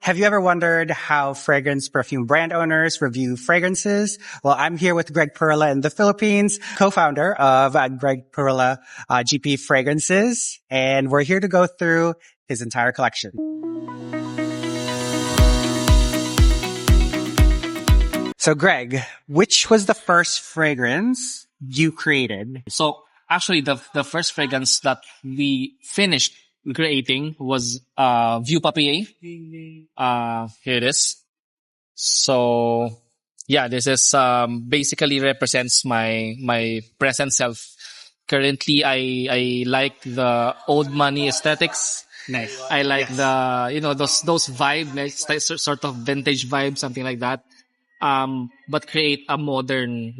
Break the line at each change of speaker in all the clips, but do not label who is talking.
Have you ever wondered how fragrance perfume brand owners review fragrances? Well, I'm here with Greg Parilla in the Philippines, co-founder of Greg Parilla GP Fragrances, and we're here to go through his entire collection. So Greg, which was the first fragrance you created?
So actually, the first fragrance that we finished creating was Vieux Papier. Here it is. So yeah, this is basically represents my present self. Currently, I like the old money aesthetics.
Nice.
I like those vibe, like sort of vintage vibe, something like that. But create a modern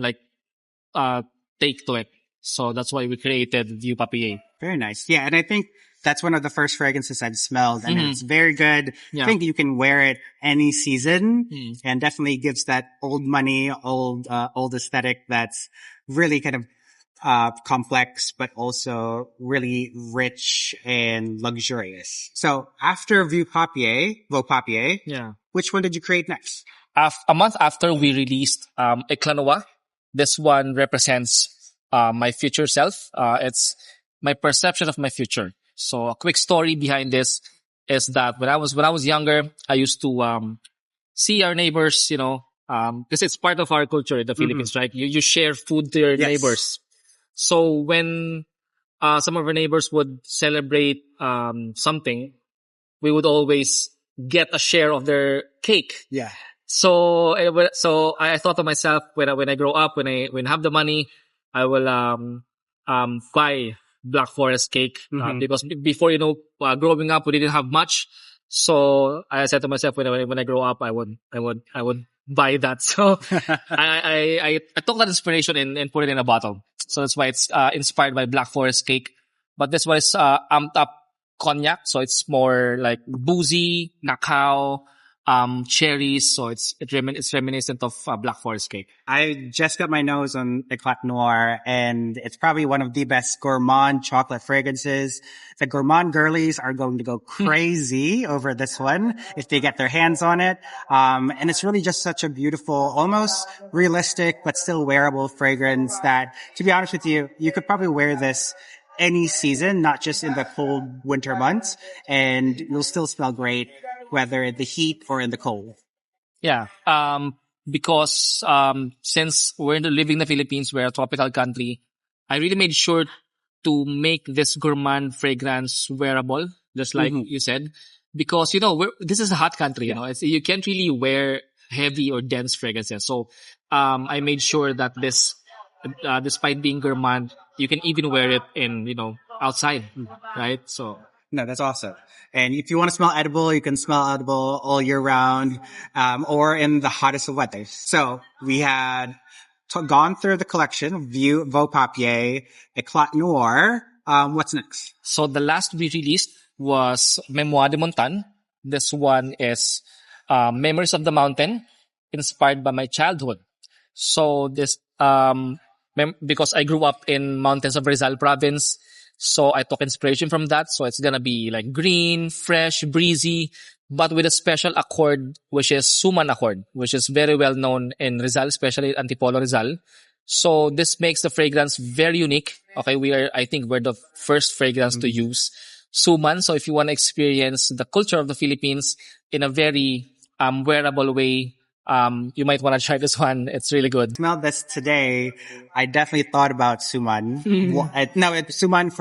take to it. So that's why we created Vieux Papier.
Very nice. Yeah, and I think that's one of the first fragrances I've smelled, and it's very good.
Yeah.
I think you can wear it any season, and definitely gives that old money, old aesthetic that's really kind of complex, but also really rich and luxurious. So after Vieux Papier,
Yeah.
which one did you create next?
A month after we released Eclat Noir, this one represents my future self. It's my perception of my future. So a quick story behind this is that when I was younger, I used to see our neighbors, because it's part of our culture in the Philippines, right? You share food to your neighbors. So when some of our neighbors would celebrate something, we would always get a share of their cake.
Yeah.
So I thought to myself, when I grow up, when I have the money, I will buy Black Forest cake, because before, growing up, we didn't have much. So I said to myself, when I grow up, I would buy that. So I took that inspiration and put it in a bottle. So that's why it's inspired by Black Forest cake. But this one is amped up cognac, so it's more like boozy, cacao, cherries, so it's reminiscent of Black Forest cake.
I just got my nose on Eclat Noir, and it's probably one of the best gourmand chocolate fragrances. The gourmand girlies are going to go crazy over this one if they get their hands on it. And it's really just such a beautiful, almost realistic, but still wearable fragrance that, to be honest with you, you could probably wear this any season, not just in the cold winter months, and you'll still smell great, whether in the heat or in the cold.
Yeah. Because since we're living in the Philippines, we're a tropical country, I really made sure to make this gourmand fragrance wearable, just like you said, because this is a hot country. You can't really wear heavy or dense fragrances. So I made sure that this, despite being gourmand, you can even wear it in outside, right? So.
No, that's awesome. And if you want to smell edible, you can smell edible all year round, or in the hottest of weathers. So we had gone through the collection, Vieux Papier, Eclat Noir. What's next?
So the last we released was Memoire de Montagne. This one is Memories of the Mountain, inspired by my childhood. So this, because I grew up in mountains of Rizal province, so I took inspiration from that. So it's gonna be like green, fresh, breezy, but with a special accord, which is Suman accord, which is very well known in Rizal, especially Antipolo Rizal. So this makes the fragrance very unique. Okay, I think we're the first fragrance to use Suman. So if you want to experience the culture of the Philippines in a very wearable way, you might want to try this one. It's really good.
Smelled this today. I definitely thought about suman. Suman,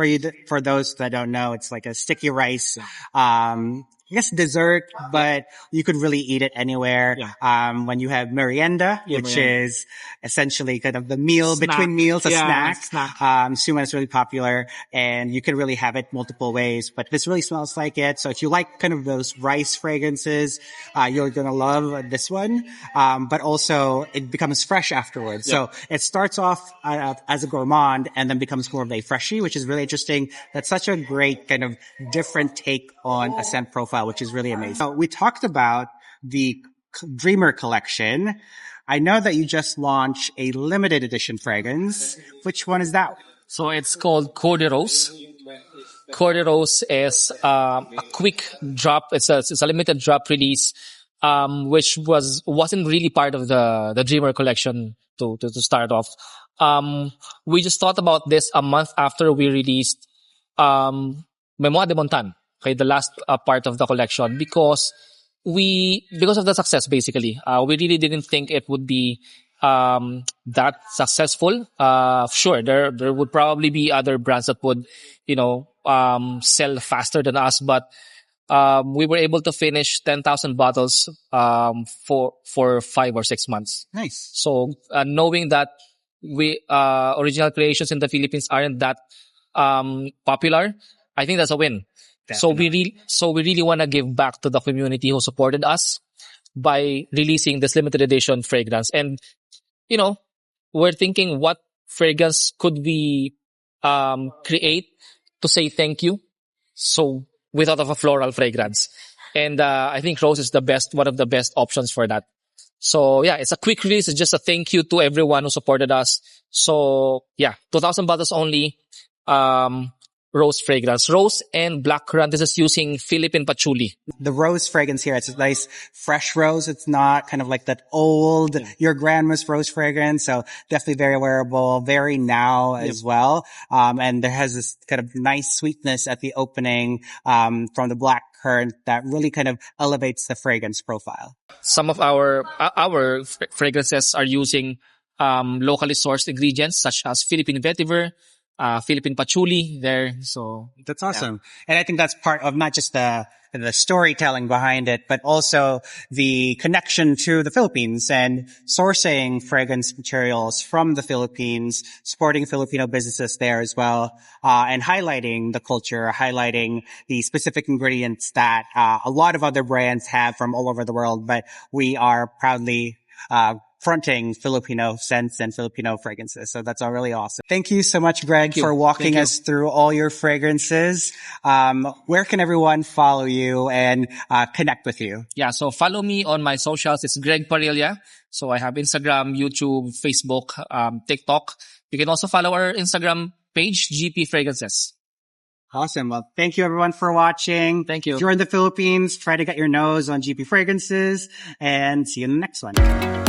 for those that don't know, it's like a sticky rice, I guess dessert, but you could really eat it anywhere.
Yeah.
When you have merienda, which is essentially kind of the meal between meals, a snack. Suman is really popular, and you can really have it multiple ways, but this really smells like it. So if you like kind of those rice fragrances, you're gonna love this one. But also it becomes fresh afterwards. So it starts off as a gourmand and then becomes more of a freshie, which is really interesting. That's such a great kind of different take on a scent profile, which is really amazing. So we talked about the Dreamer collection. I know that you just launched a limited edition fragrance. Which one is that?
So it's called Code de Rose. Cordy Rose is a quick drop. It's a limited drop release, which wasn't really part of the Dreamer collection to start off. We just thought about this a month after we released Memoire de Montagne, okay, the last part of the collection, because of the success, basically. We really didn't think it would be that successful. Sure, there would probably be other brands that would, sell faster than us, but we were able to finish 10,000 bottles for 5 or 6 months.
Nice.
So knowing that we original creations in the Philippines aren't that popular, I think that's a win. Definitely. So we really want to give back to the community who supported us by releasing this limited edition fragrance. And we're thinking, what fragrance could we create to say thank you? So we thought of a floral fragrance, and I think Rose is one of the best options for that. So yeah, it's a quick release. It's just a thank you to everyone who supported us. So yeah, 2,000 bottles only. Rose fragrance. Rose and blackcurrant. This is using Philippine patchouli.
The rose fragrance here, it's a nice fresh rose. It's not kind of like that old, your grandma's rose fragrance. So definitely very wearable, very now as well. And there has this kind of nice sweetness at the opening, from the blackcurrant that really kind of elevates the fragrance profile.
Some of our fragrances are using, locally sourced ingredients such as Philippine vetiver, Philippine patchouli there. So
that's awesome. Yeah. And I think that's part of not just the storytelling behind it, but also the connection to the Philippines and sourcing fragrance materials from the Philippines, supporting Filipino businesses there as well, and highlighting the culture, highlighting the specific ingredients that a lot of other brands have from all over the world, but we are proudly fronting Filipino scents and Filipino fragrances. So that's all really awesome. Thank you so much, Greg, for walking us through all your fragrances. Where can everyone follow you and connect with you?
Yeah, so follow me on my socials. It's Greg Parilla. So I have Instagram, YouTube, Facebook, TikTok. You can also follow our Instagram page, GP Fragrances.
Awesome. Well, thank you everyone for watching.
Thank you.
If you're in the Philippines, try to get your nose on GP Fragrances, and see you in the next one.